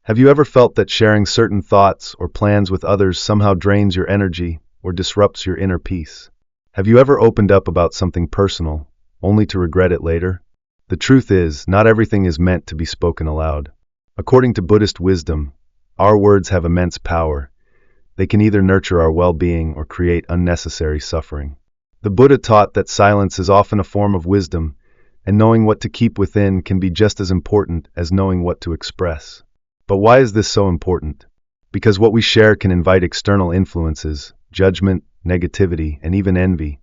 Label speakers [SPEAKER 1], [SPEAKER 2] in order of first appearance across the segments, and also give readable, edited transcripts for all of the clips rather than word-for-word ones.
[SPEAKER 1] Have you ever felt that sharing certain thoughts or plans with others somehow drains your energy or disrupts your inner peace? Have you ever opened up about something personal, only to regret it later? The truth is, not everything is meant to be spoken aloud. According to Buddhist wisdom, our words have immense power. They can either nurture our well-being or create unnecessary suffering. The Buddha taught that silence is often a form of wisdom, and knowing what to keep within can be just as important as knowing what to express. But why is this so important? Because what we share can invite external influences, judgment, negativity, and even envy,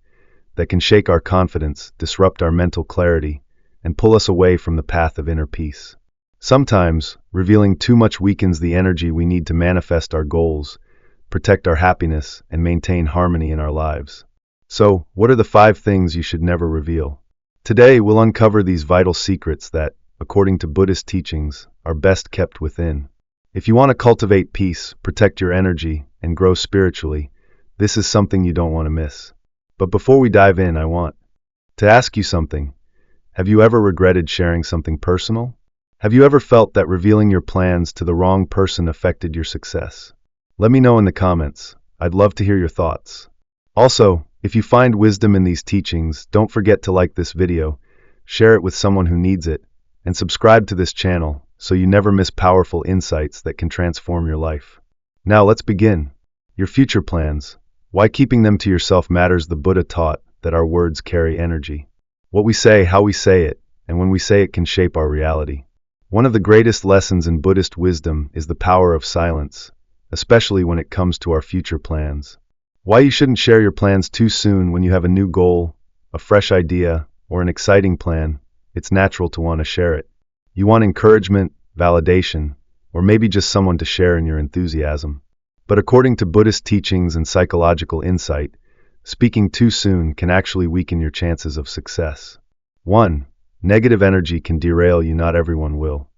[SPEAKER 1] that can shake our confidence, disrupt our mental clarity, and pull us away from the path of inner peace. Sometimes, revealing too much weakens the energy we need to manifest our goals, protect our happiness, and maintain harmony in our lives. So, what are the 5 things you should never reveal? Today, we'll uncover these vital secrets that, according to Buddhist teachings, are best kept within. If you want to cultivate peace, protect your energy, and grow spiritually, this is something you don't want to miss. But before we dive in, I want to ask you something. Have you ever regretted sharing something personal? Have you ever felt that revealing your plans to the wrong person affected your success? Let me know in the comments. I'd love to hear your thoughts. Also, if you find wisdom in these teachings, don't forget to like this video, share it with someone who needs it, and subscribe to this channel so you never miss powerful insights that can transform your life. Now let's begin. Your future plans. Why keeping them to yourself matters. The Buddha taught that our words carry energy. What we say, how we say it, and when we say it can shape our reality. One of the greatest lessons in Buddhist wisdom is the power of silence, especially when it comes to our future plans. Why you shouldn't share your plans too soon. When you have a new goal, a fresh idea, or an exciting plan, it's natural to want to share it. You want encouragement, validation, or maybe just someone to share in your enthusiasm. But according to Buddhist teachings and psychological insight, speaking too soon can actually weaken your chances of success. 1. Negative energy can derail you. Not everyone will.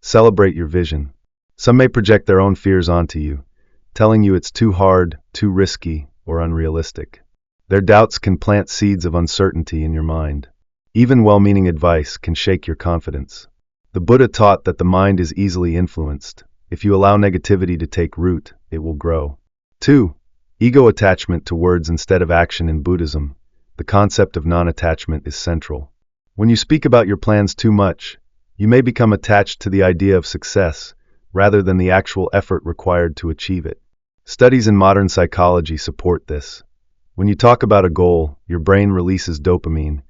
[SPEAKER 1] Celebrate your vision. Some may project their own fears onto you, telling you it's too hard, too risky, or unrealistic. Their doubts can plant seeds of uncertainty in your mind. Even well-meaning advice can shake your confidence. The Buddha taught that the mind is easily influenced. If you allow negativity to take root, it will grow. 2. Ego attachment to words instead of action. In Buddhism, the concept of non-attachment is central. When you speak about your plans too much, you may become attached to the idea of success rather than the actual effort required to achieve it. Studies in modern psychology support this. When you talk about a goal, your brain releases dopamine,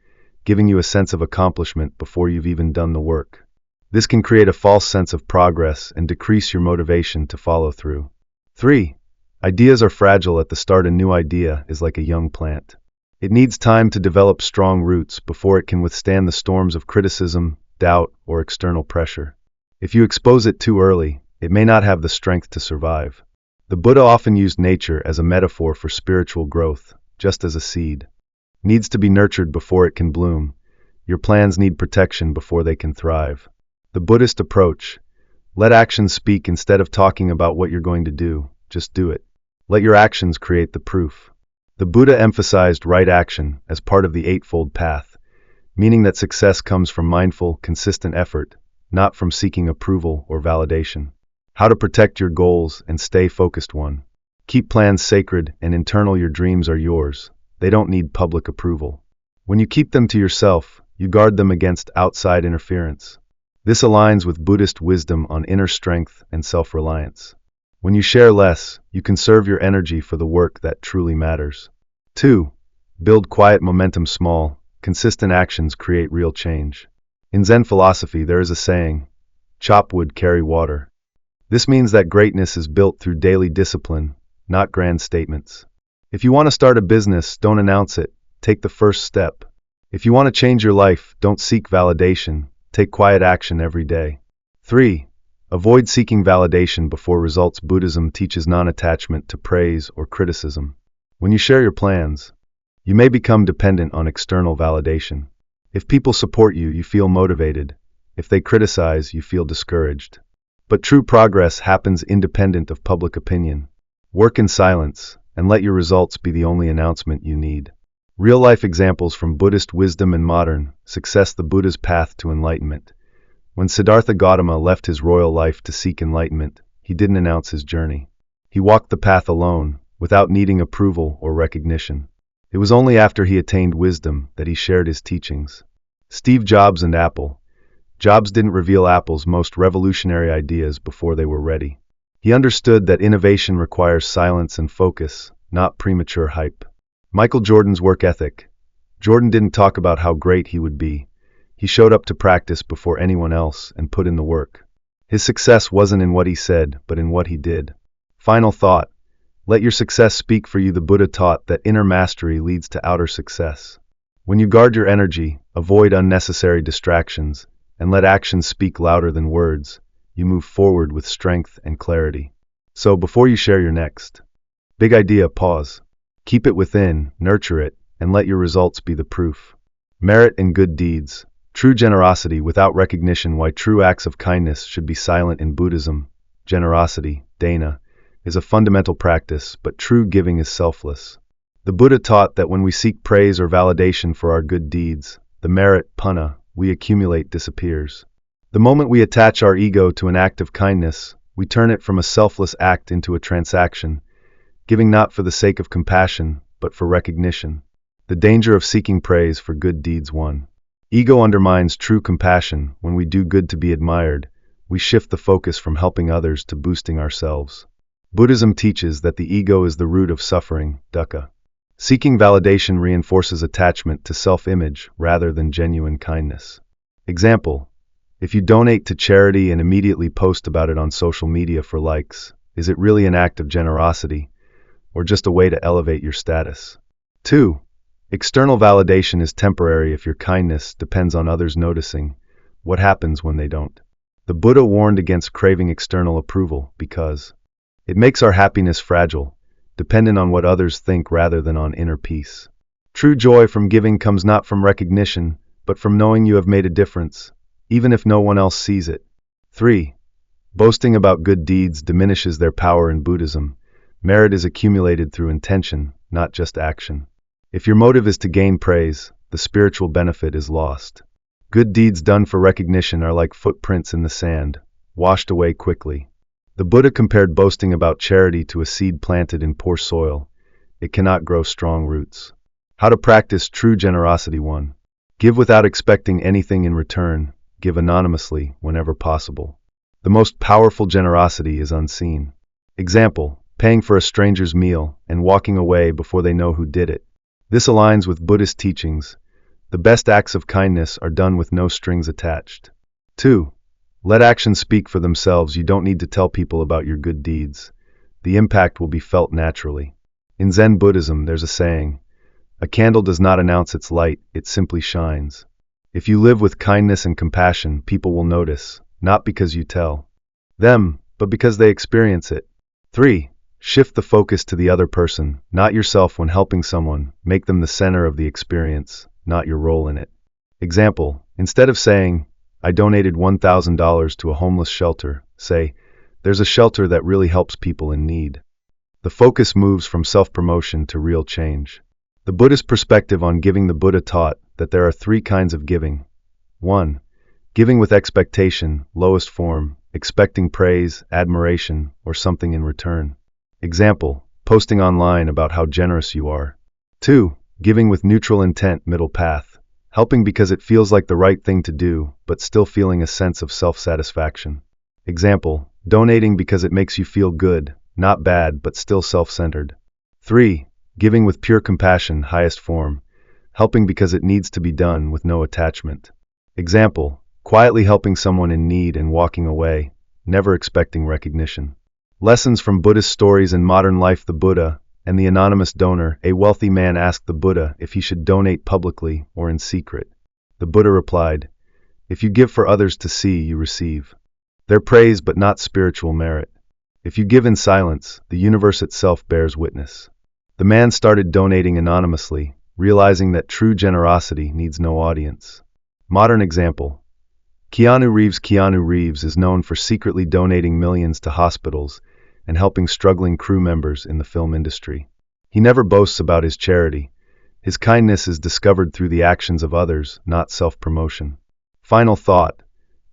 [SPEAKER 1] giving you a sense of accomplishment before you've even done the work. This can create a false sense of progress and decrease your motivation to follow through. 3. Ideas are fragile at the start. A new idea is like a young plant. It needs time to develop strong roots before it can withstand the storms of criticism, doubt, or external pressure. If you expose it too early, it may not have the strength to survive. The Buddha often used nature as a metaphor for spiritual growth, just as a seed needs to be nurtured before it can bloom. Your plans need protection before they can thrive. The Buddhist approach: let actions speak. Instead of talking about what you're going to do, just do it. Let your actions create the proof. The Buddha emphasized right action as part of the Eightfold Path, meaning that success comes from mindful, consistent effort, not from seeking approval or validation. How to protect your goals and stay focused. 1. Keep plans sacred and internal. Your dreams are yours. They don't need public approval. When you keep them to yourself, you guard them against outside interference. This aligns with Buddhist wisdom on inner strength and self-reliance. When you share less, you conserve your energy for the work that truly matters. 2. Build quiet momentum. Small, consistent actions create real change. In Zen philosophy, there is a saying, chop wood, carry water. This means that greatness is built through daily discipline, not grand statements. If you want to start a business, don't announce it. Take the first step. If you want to change your life, don't seek validation. Take quiet action every day. 3. Avoid seeking validation before results. Buddhism teaches non-attachment to praise or criticism. When you share your plans, you may become dependent on external validation. If people support you, you feel motivated. If they criticize, you feel discouraged. But true progress happens independent of public opinion. Work in silence, and let your results be the only announcement you need. Real-life examples from Buddhist wisdom and modern success. The Buddha's path to enlightenment. When Siddhartha Gautama left his royal life to seek enlightenment, he didn't announce his journey. He walked the path alone, without needing approval or recognition. It was only after he attained wisdom that he shared his teachings. Steve Jobs and Apple. Jobs didn't reveal Apple's most revolutionary ideas before they were ready. He understood that innovation requires silence and focus, not premature hype. Michael Jordan's work ethic. Jordan didn't talk about how great he would be. He showed up to practice before anyone else and put in the work. His success wasn't in what he said, but in what he did. Final thought. Let your success speak for you. The Buddha taught that inner mastery leads to outer success. When you guard your energy, avoid unnecessary distractions, and let actions speak louder than words, you move forward with strength and clarity. So before you share your next big idea, pause. Keep it within, nurture it, and let your results be the proof. Merit and good deeds. True generosity without recognition. Why true acts of kindness should be silent in Buddhism. Generosity, dana, is a fundamental practice, but true giving is selfless. The Buddha taught that when we seek praise or validation for our good deeds, the merit, punna, we accumulate disappears. The moment we attach our ego to an act of kindness, we turn it from a selfless act into a transaction, giving not for the sake of compassion, but for recognition. The danger of seeking praise for good deeds. 1. Ego undermines true compassion. When we do good to be admired, we shift the focus from helping others to boosting ourselves. Buddhism teaches that the ego is the root of suffering, dukkha. Seeking validation reinforces attachment to self-image rather than genuine kindness. Example: if you donate to charity and immediately post about it on social media for likes, is it really an act of generosity, or just a way to elevate your status? 2. External validation is temporary. If your kindness depends on others noticing, what happens when they don't? The Buddha warned against craving external approval because it makes our happiness fragile, dependent on what others think rather than on inner peace. True joy from giving comes not from recognition, but from knowing you have made a difference, even if no one else sees it. 3. Boasting about good deeds diminishes their power in Buddhism. Merit is accumulated through intention, not just action. If your motive is to gain praise, the spiritual benefit is lost. Good deeds done for recognition are like footprints in the sand, washed away quickly. The Buddha compared boasting about charity to a seed planted in poor soil. It cannot grow strong roots. How to practice true generosity. 1. Give without expecting anything in return. Give anonymously whenever possible. The most powerful generosity is unseen. Example: paying for a stranger's meal and walking away before they know who did it. This aligns with Buddhist teachings. The best acts of kindness are done with no strings attached. 2. Let actions speak for themselves. You don't need to tell people about your good deeds. The impact will be felt naturally. In Zen Buddhism, there's a saying: a candle does not announce its light, it simply shines. If you live with kindness and compassion, people will notice, not because you tell them, but because they experience it. 3. Shift the focus to the other person, not yourself. When helping someone, make them the center of the experience, not your role in it. Example: instead of saying, I donated $1,000 to a homeless shelter, say, there's a shelter that really helps people in need. The focus moves from self-promotion to real change. The Buddhist perspective on giving. The Buddha taught that there are 3 kinds of giving. 1. Giving with expectation, lowest form, expecting praise, admiration, or something in return. Example: posting online about how generous you are. 2. Giving with neutral intent, middle path, helping because it feels like the right thing to do, but still feeling a sense of self-satisfaction. Example: donating because it makes you feel good, not bad, but still self-centered. 3. Giving with pure compassion, highest form, helping because it needs to be done with no attachment. Example: quietly helping someone in need and walking away, never expecting recognition. Lessons from Buddhist stories and modern life. The Buddha and the anonymous donor. A wealthy man asked the Buddha if he should donate publicly or in secret. The Buddha replied, if you give for others to see, you receive their praise but not spiritual merit. If you give in silence, the universe itself bears witness. The man started donating anonymously, realizing that true generosity needs no audience. Modern example: Keanu Reeves is known for secretly donating millions to hospitals and helping struggling crew members in the film industry. He never boasts about his charity. His kindness is discovered through the actions of others, not self-promotion. Final thought: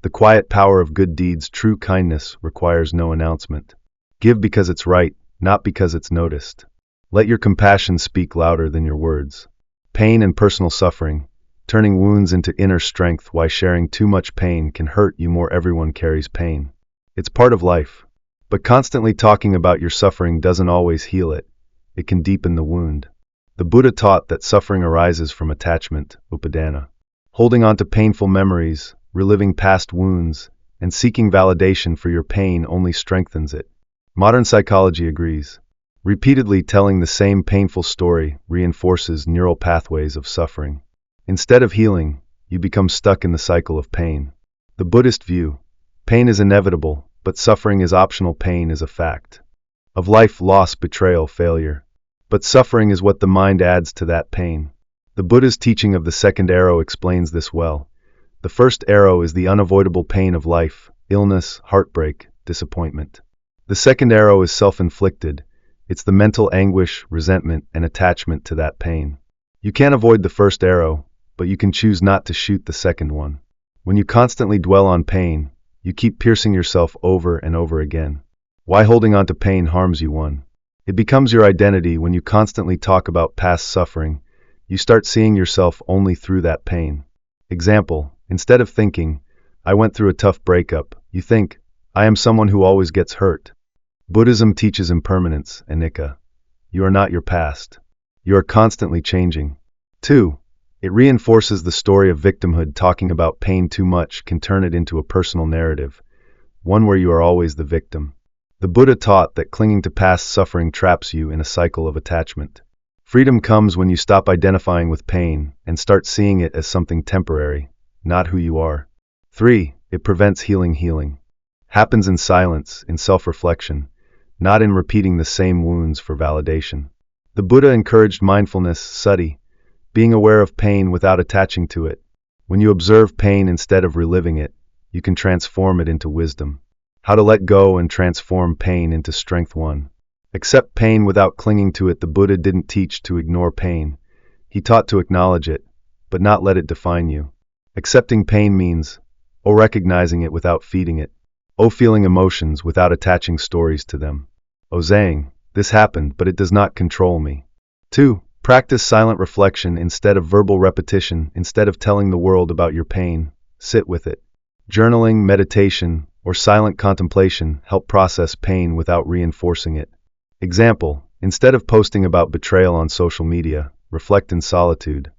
[SPEAKER 1] The quiet power of good deeds, true kindness, requires no announcement. Give because it's right, not because it's noticed. Let your compassion speak louder than your words. Pain and personal suffering, turning wounds into inner strength. Why sharing too much pain can hurt you more. Everyone carries pain. It's part of life. But constantly talking about your suffering doesn't always heal it. It can deepen the wound. The Buddha taught that suffering arises from attachment, upadana. Holding on to painful memories, reliving past wounds, and seeking validation for your pain only strengthens it. Modern psychology agrees. Repeatedly telling the same painful story reinforces neural pathways of suffering. Instead of healing, you become stuck in the cycle of pain. The Buddhist view: pain is inevitable, but suffering is optional. Pain is a fact of life, loss, betrayal, failure. But suffering is what the mind adds to that pain. The Buddha's teaching of the second arrow explains this well. The first arrow is the unavoidable pain of life, illness, heartbreak, disappointment. The second arrow is self-inflicted. It's the mental anguish, resentment, and attachment to that pain. You can't avoid the first arrow, but you can choose not to shoot the second one. When you constantly dwell on pain, you keep piercing yourself over and over again. Why holding on to pain harms you? 1. It becomes your identity. When you constantly talk about past suffering, you start seeing yourself only through that pain. Example: instead of thinking, I went through a tough breakup, you think, I am someone who always gets hurt. Buddhism teaches impermanence, anicca. You are not your past. You are constantly changing. 2. It reinforces the story of victimhood. Talking about pain too much can turn it into a personal narrative, one where you are always the victim. The Buddha taught that clinging to past suffering traps you in a cycle of attachment. Freedom comes when you stop identifying with pain and start seeing it as something temporary, not who you are. 3. It prevents healing. Healing happens in silence, in self-reflection, not in repeating the same wounds for validation. The Buddha encouraged mindfulness, sati, being aware of pain without attaching to it. When you observe pain instead of reliving it, you can transform it into wisdom. How to let go and transform pain into strength. 1. Accept pain without clinging to it. The Buddha didn't teach to ignore pain. He taught to acknowledge it, but not let it define you. Accepting pain means, recognizing it without feeding it. Feeling emotions without attaching stories to them. Saying, this happened, but it does not control me. 2. Practice silent reflection instead of verbal repetition. Instead of telling the world about your pain, sit with it. Journaling, meditation, or silent contemplation help process pain without reinforcing it. Example: instead of posting about betrayal on social media, reflect in solitude.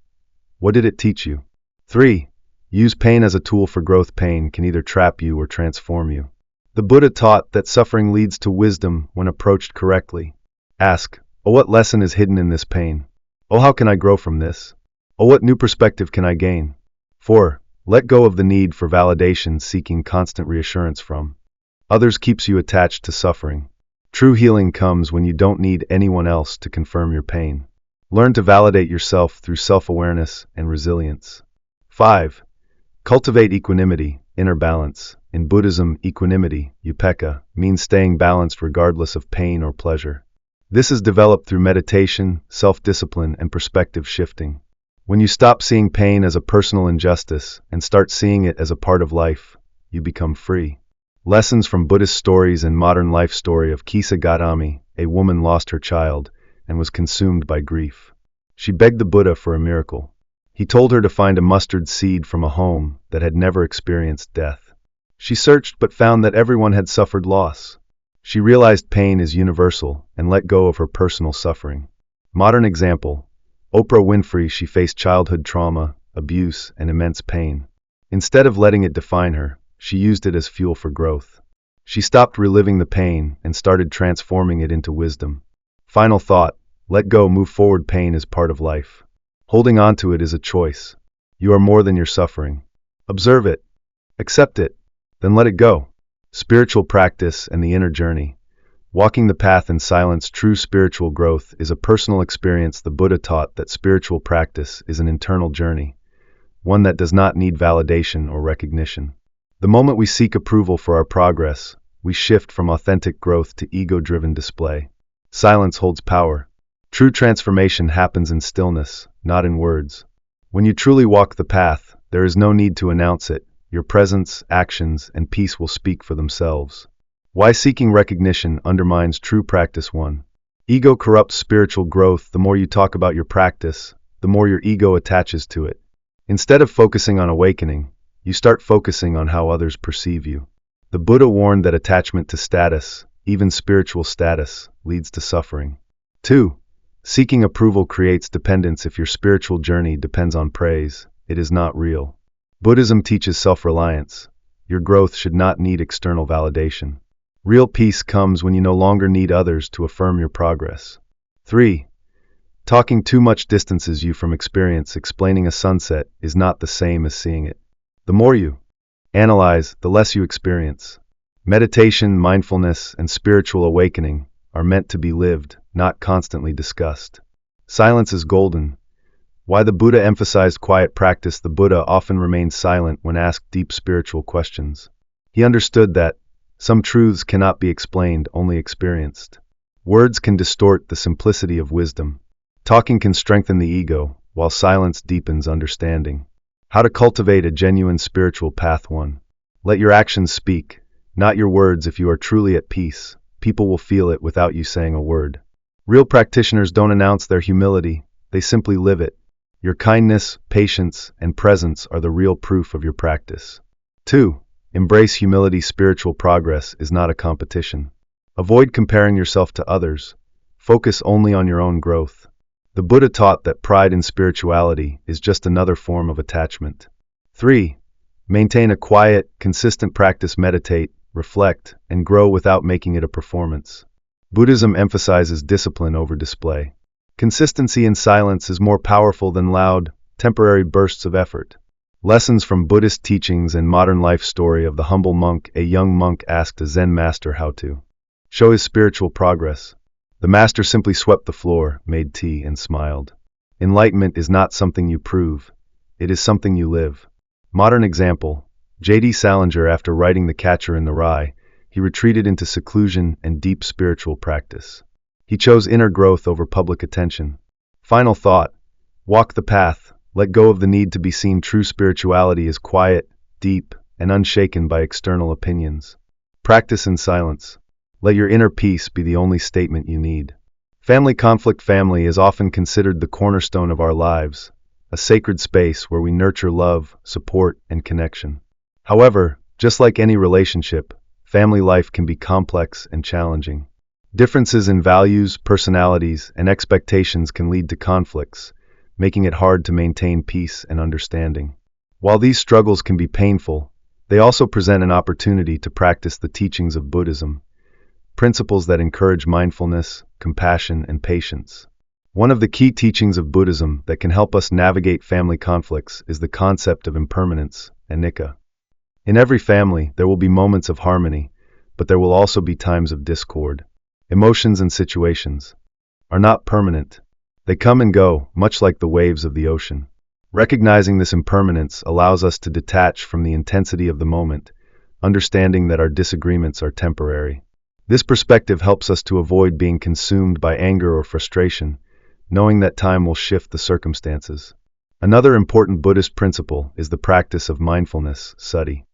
[SPEAKER 1] What did it teach you? 3. Use pain as a tool for growth. Pain can either trap you or transform you. The Buddha taught that suffering leads to wisdom when approached correctly. Ask, what lesson is hidden in this pain? How can I grow from this? What new perspective can I gain? 4. Let go of the need for validation. Seeking constant reassurance from others keeps you attached to suffering. True healing comes when you don't need anyone else to confirm your pain. Learn to validate yourself through self-awareness and resilience. 5. Cultivate equanimity, inner balance. In Buddhism, equanimity, upekkha, means staying balanced regardless of pain or pleasure. This is developed through meditation, self-discipline, and perspective shifting. When you stop seeing pain as a personal injustice and start seeing it as a part of life, you become free. Lessons from Buddhist stories and modern life. Story of Kisa Gautami: a woman lost her child and was consumed by grief. She begged the Buddha for a miracle. He told her to find a mustard seed from a home that had never experienced death. She searched but found that everyone had suffered loss. She realized pain is universal and let go of her personal suffering. Modern example: Oprah Winfrey. She faced childhood trauma, abuse, and immense pain. Instead of letting it define her, she used it as fuel for growth. She stopped reliving the pain and started transforming it into wisdom. Final thought: let go, move forward. Pain is part of life. Holding on to it is a choice. You are more than your suffering. Observe it, accept it, then let it go. Spiritual practice and the inner journey. Walking the path in silence. True spiritual growth is a personal experience. The Buddha taught that spiritual practice is an internal journey, one that does not need validation or recognition. The moment we seek approval for our progress, we shift from authentic growth to ego-driven display. Silence holds power. True transformation happens in stillness, not in words. When you truly walk the path, there is no need to announce it. your presence, actions, and peace will speak for themselves. Why seeking recognition undermines true practice? 1. Ego corrupts spiritual growth. The more you talk about your practice, the more your ego attaches to it. Instead of focusing on awakening, you start focusing on how others perceive you. The Buddha warned that attachment to status, even spiritual status, leads to suffering. 2. Seeking approval creates dependence. If your spiritual journey depends on praise, it is not real. Buddhism teaches self-reliance. Your growth should not need external validation. Real peace comes when you no longer need others to affirm your progress. 3. Talking too much distances you from experience. Explaining a sunset is not the same as seeing it. The more you analyze, the less you experience. Meditation, mindfulness, and spiritual awakening are meant to be lived, not constantly discussed. Silence is golden. Why the Buddha emphasized quiet practice? The Buddha often remained silent when asked deep spiritual questions. He understood that some truths cannot be explained, only experienced. Words can distort the simplicity of wisdom. Talking can strengthen the ego, while silence deepens understanding. How to cultivate a genuine spiritual path? 1. Let your actions speak, not your words. If you are truly at peace, people will feel it without you saying a word. Real practitioners don't announce their humility, they simply live it. Your kindness, patience, and presence are the real proof of your practice. 2. Embrace humility. Spiritual progress is not a competition. Avoid comparing yourself to others. Focus only on your own growth. The Buddha taught that pride in spirituality is just another form of attachment. 3. Maintain a quiet, consistent practice. Meditate, reflect, and grow without making it a performance. Buddhism emphasizes discipline over display. Consistency in silence is more powerful than loud, temporary bursts of effort. Lessons from Buddhist teachings and modern life. Story of the humble monk. A young monk asked a Zen master how to show his spiritual progress. The master simply swept the floor, made tea, and smiled. Enlightenment is not something you prove, it is something you live. Modern example, J.D. Salinger. After writing The Catcher in the Rye, he retreated into seclusion and deep spiritual practice. He chose inner growth over public attention. Final thought, walk the path, let go of the need to be seen. True spirituality is quiet, deep, and unshaken by external opinions. Practice in silence. Let your inner peace be the only statement you need. Family conflict. Family is often considered the cornerstone of our lives, a sacred space where we nurture love, support, and connection. However, just like any relationship, family life can be complex and challenging. Differences in values, personalities, and expectations can lead to conflicts, making it hard to maintain peace and understanding. While these struggles can be painful, they also present an opportunity to practice the teachings of Buddhism, principles that encourage mindfulness, compassion, and patience. One of the key teachings of Buddhism that can help us navigate family conflicts is the concept of impermanence, anicca. In every family, there will be moments of harmony, but there will also be times of discord. Emotions and situations are not permanent. They come and go, much like the waves of the ocean. Recognizing this impermanence allows us to detach from the intensity of the moment, understanding that our disagreements are temporary. This perspective helps us to avoid being consumed by anger or frustration, knowing that time will shift the circumstances. Another important Buddhist principle is the practice of mindfulness, sati.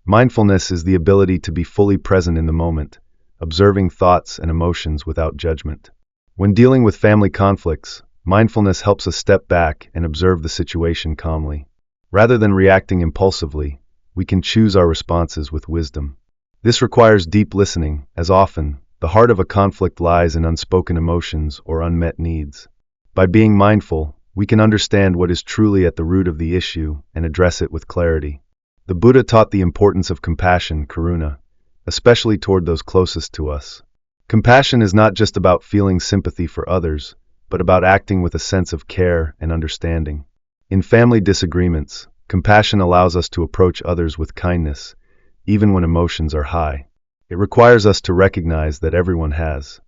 [SPEAKER 1] Mindfulness is the ability to be fully present in the moment, observing thoughts and emotions without judgment. When dealing with family conflicts, mindfulness helps us step back and observe the situation calmly. Rather than reacting impulsively, we can choose our responses with wisdom. This requires deep listening, as often, the heart of a conflict lies in unspoken emotions or unmet needs. By being mindful, we can understand what is truly at the root of the issue and address it with clarity. The Buddha taught the importance of compassion, karuna, especially toward those closest to us. Compassion is not just about feeling sympathy for others, but about acting with a sense of care and understanding. In family disagreements, compassion allows us to approach others with kindness, even when emotions are high. It requires us to recognize that everyone has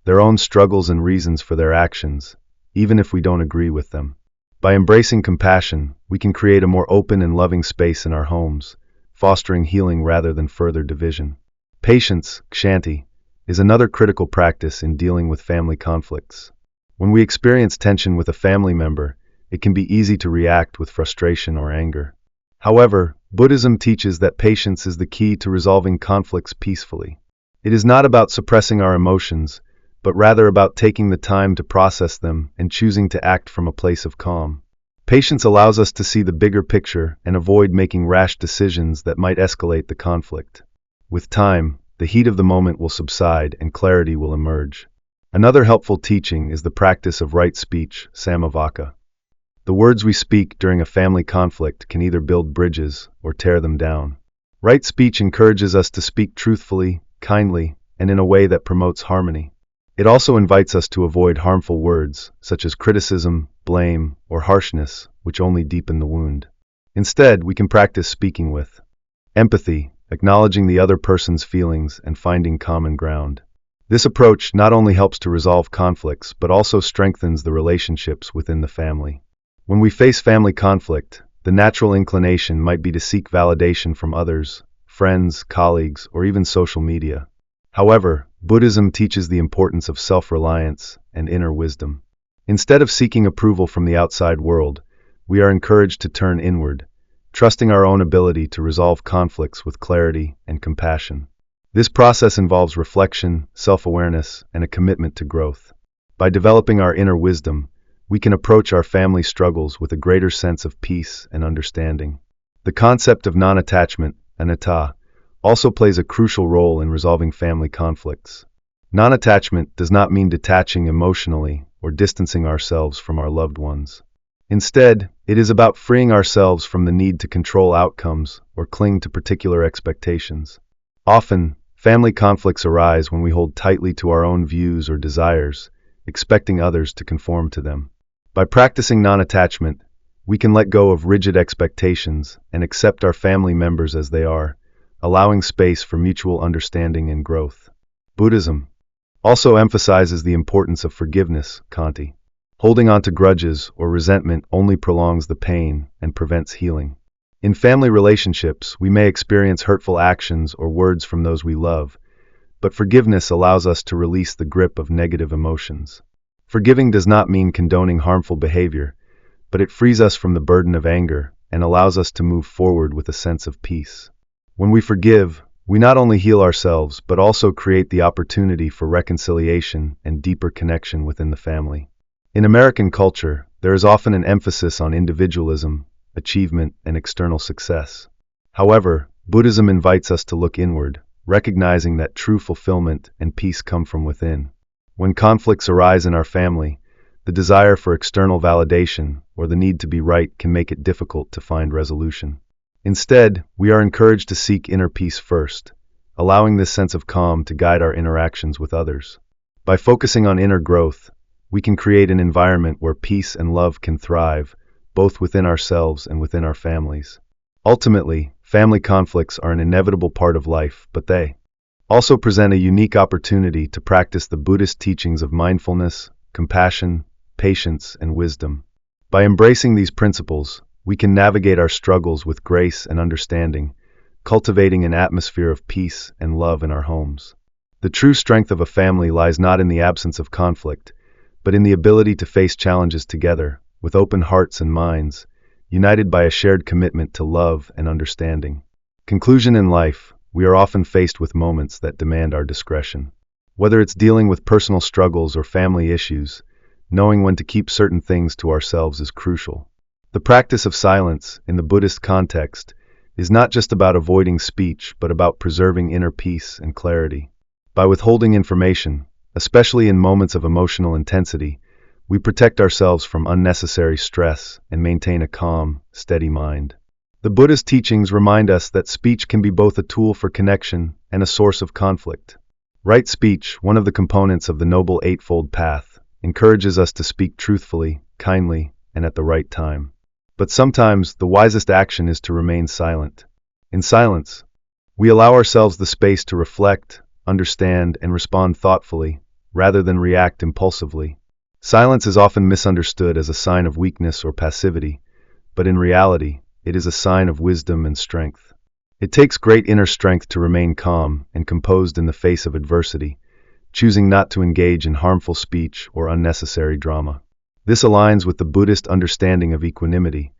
[SPEAKER 1] their own struggles and reasons for their actions, even if we don't agree with them. By embracing compassion, we can create a more open and loving space in our homes, fostering healing rather than further division. Patience, kshanti, is another critical practice in dealing with family conflicts. When we experience tension with a family member, it can be easy to react with frustration or anger. However, Buddhism teaches that patience is the key to resolving conflicts peacefully. It is not about suppressing our emotions, but rather about taking the time to process them and choosing to act from a place of calm. Patience allows us to see the bigger picture and avoid making rash decisions that might escalate the conflict. With time, the heat of the moment will subside and clarity will emerge. Another helpful teaching is the practice of right speech, samavaka. The words we speak during a family conflict can either build bridges or tear them down. Right speech encourages us to speak truthfully, kindly, and in a way that promotes harmony. It also invites us to avoid harmful words, such as criticism, blame, or harshness, which only deepen the wound. Instead, we can practice speaking with empathy, acknowledging the other person's feelings and finding common ground. This approach not only helps to resolve conflicts, but also strengthens the relationships within the family. When we face family conflict, the natural inclination might be to seek validation from others, friends, colleagues, or even social media. However, Buddhism teaches the importance of self-reliance and inner wisdom. Instead of seeking approval from the outside world, we are encouraged to turn inward, trusting our own ability to resolve conflicts with clarity and compassion. This process involves reflection, self-awareness, and a commitment to growth. By developing our inner wisdom, we can approach our family struggles with a greater sense of peace and understanding. The concept of non-attachment, anatta, also plays a crucial role in resolving family conflicts. Non-attachment does not mean detaching emotionally or distancing ourselves from our loved ones. Instead, it is about freeing ourselves from the need to control outcomes or cling to particular expectations. Often, family conflicts arise when we hold tightly to our own views or desires, expecting others to conform to them. By practicing non-attachment, we can let go of rigid expectations and accept our family members as they are, allowing space for mutual understanding and growth. Buddhism also emphasizes the importance of forgiveness, khanti. Holding on to grudges or resentment only prolongs the pain and prevents healing. In family relationships, we may experience hurtful actions or words from those we love, but forgiveness allows us to release the grip of negative emotions. Forgiving does not mean condoning harmful behavior, but it frees us from the burden of anger and allows us to move forward with a sense of peace. When we forgive, we not only heal ourselves, but also create the opportunity for reconciliation and deeper connection within the family. In American culture, there is often an emphasis on individualism, achievement, and external success. However, Buddhism invites us to look inward, recognizing that true fulfillment and peace come from within. When conflicts arise in our family, the desire for external validation or the need to be right can make it difficult to find resolution. Instead, we are encouraged to seek inner peace first, allowing this sense of calm to guide our interactions with others. By focusing on inner growth, we can create an environment where peace and love can thrive, both within ourselves and within our families. Ultimately, family conflicts are an inevitable part of life, but they also present a unique opportunity to practice the Buddhist teachings of mindfulness, compassion, patience, and wisdom. By embracing these principles, we can navigate our struggles with grace and understanding, cultivating an atmosphere of peace and love in our homes. The true strength of a family lies not in the absence of conflict, but in the ability to face challenges together, with open hearts and minds, united by a shared commitment to love and understanding. Conclusion: in life, we are often faced with moments that demand our discretion. Whether it's dealing with personal struggles or family issues, knowing when to keep certain things to ourselves is crucial. The practice of silence, in the Buddhist context, is not just about avoiding speech, but about preserving inner peace and clarity. By withholding information, especially in moments of emotional intensity, we protect ourselves from unnecessary stress and maintain a calm, steady mind. The Buddhist teachings remind us that speech can be both a tool for connection and a source of conflict. Right speech, one of the components of the Noble Eightfold Path, encourages us to speak truthfully, kindly, and at the right time. But sometimes, the wisest action is to remain silent. In silence, we allow ourselves the space to reflect, understand, and respond thoughtfully, rather than react impulsively. Silence is often misunderstood as a sign of weakness or passivity, but in reality, it is a sign of wisdom and strength. It takes great inner strength to remain calm and composed in the face of adversity, choosing not to engage in harmful speech or unnecessary drama. This aligns with the Buddhist understanding of equanimity,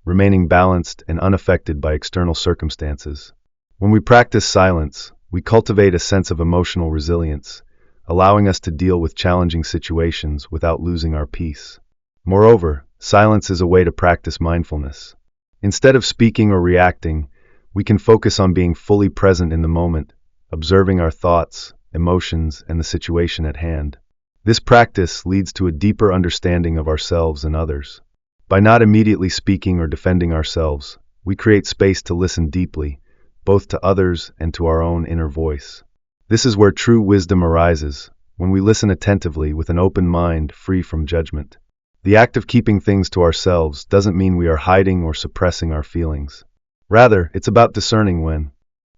[SPEAKER 1] remaining balanced and unaffected by external circumstances. When we practice silence, we cultivate a sense of emotional resilience, allowing us to deal with challenging situations without losing our peace. Moreover, silence is a way to practice mindfulness. Instead of speaking or reacting, we can focus on being fully present in the moment, observing our thoughts, emotions, and the situation at hand. This practice leads to a deeper understanding of ourselves and others. By not immediately speaking or defending ourselves, we create space to listen deeply, both to others and to our own inner voice. This is where true wisdom arises, when we listen attentively with an open mind free from judgment. The act of keeping things to ourselves doesn't mean we are hiding or suppressing our feelings. Rather, it's about discerning when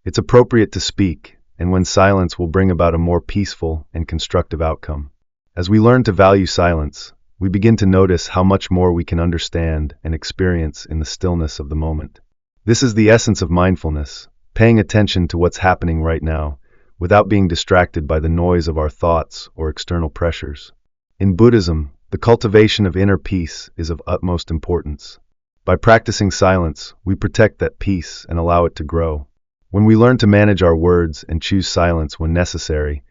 [SPEAKER 1] it's appropriate to speak and when silence will bring about a more peaceful and constructive outcome. As we learn to value silence, we begin to notice how much more we can understand and experience in the stillness of the moment. This is the essence of mindfulness, paying attention to what's happening right now, without being distracted by the noise of our thoughts or external pressures. In Buddhism, the cultivation of inner peace is of utmost importance. By practicing silence, we protect that peace and allow it to grow. When we learn to manage our words and choose silence when necessary,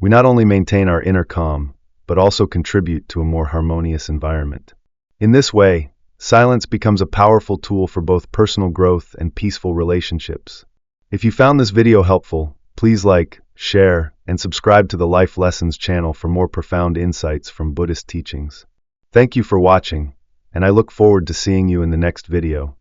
[SPEAKER 1] we not only maintain our inner calm, but also contribute to a more harmonious environment. In this way, silence becomes a powerful tool for both personal growth and peaceful relationships. If you found this video helpful, please like, share, and subscribe to the Life Lessons channel for more profound insights from Buddhist teachings. Thank you for watching, and I look forward to seeing you in the next video.